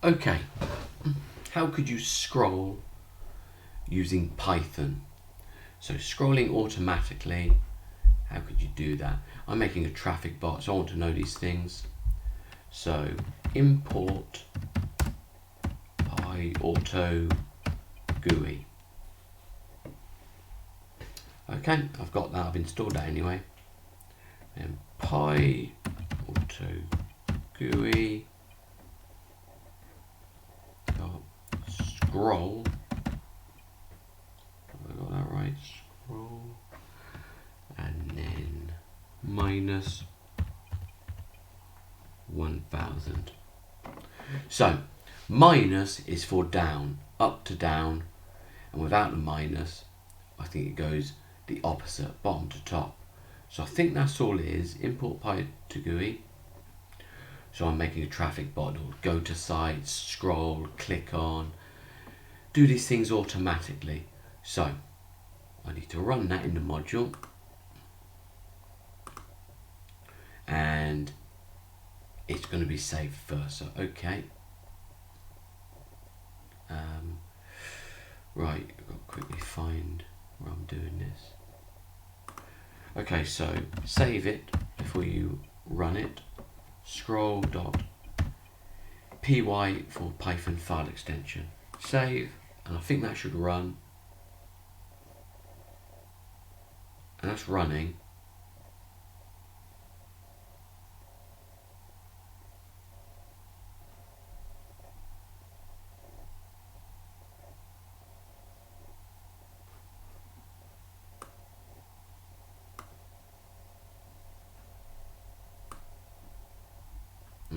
Okay, how could you scroll using Python? So scrolling automatically, how could you do that? I'm making a traffic bot, so I want to know these things. So import PyAuto GUI. Okay, I've got that, I've installed that anyway. And PyAuto GUI scroll. Have I got that right? Scroll. And then minus 1000. So minus is for down, up to down, and without the minus, I think it goes the opposite, bottom to top. So I think that's all it is. Import PyAuto GUI. So I'm making a traffic bot that will go to sites, scroll, click on, do these things automatically. So I need to run that in the module, and it's going to be saved first. So okay. Right, I've got to quickly find where I'm doing this. Okay, so save it before you run it. Scroll dot py for Python file extension. Save, and I think that should run. And that's running.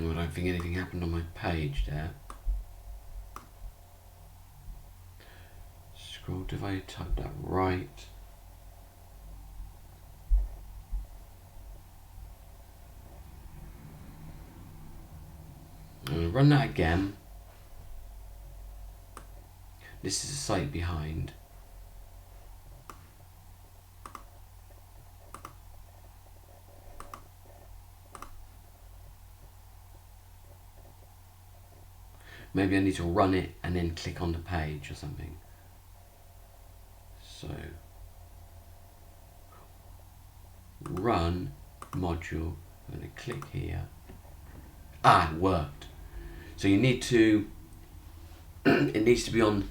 Oh, I don't think anything happened on my page there. Scroll, did I type that right? I'm going to run that again. This is a site behind. Maybe I need to run it and then click on the page or something. So run module, I'm going to click here. Ah, it worked. So you need to, it needs to be on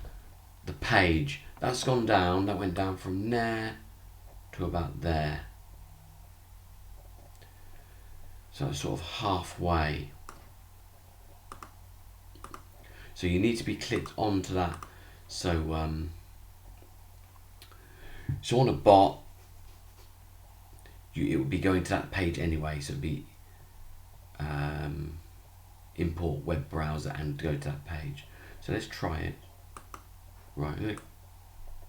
the page. That's gone down, that went down from there to about there. So it's sort of halfway. So you need to be clicked onto that. So so on a bot, it would be going to that page anyway. So it'd be import web browser and go to that page. So let's try it. Right, I'm going to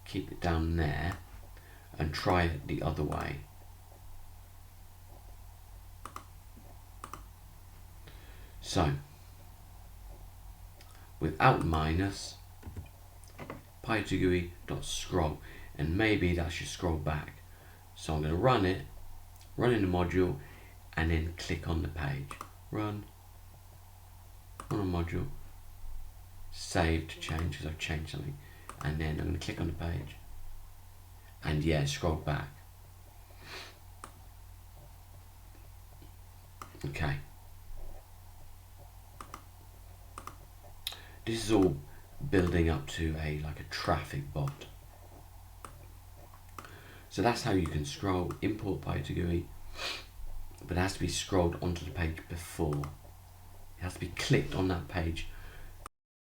keep it down there and try it the other way. So without minus, PyAutoGUI.scroll, and maybe that should scroll back. So I'm going to run it, run in the module, and then click on the page. Run on a module, save to change because I've changed something, and then I'm going to click on the page, and yeah, scroll back. Okay. This is all building up to like a traffic bot. So that's how you can scroll, import PyAuto GUI, but it has to be scrolled onto the page before. It has to be clicked on that page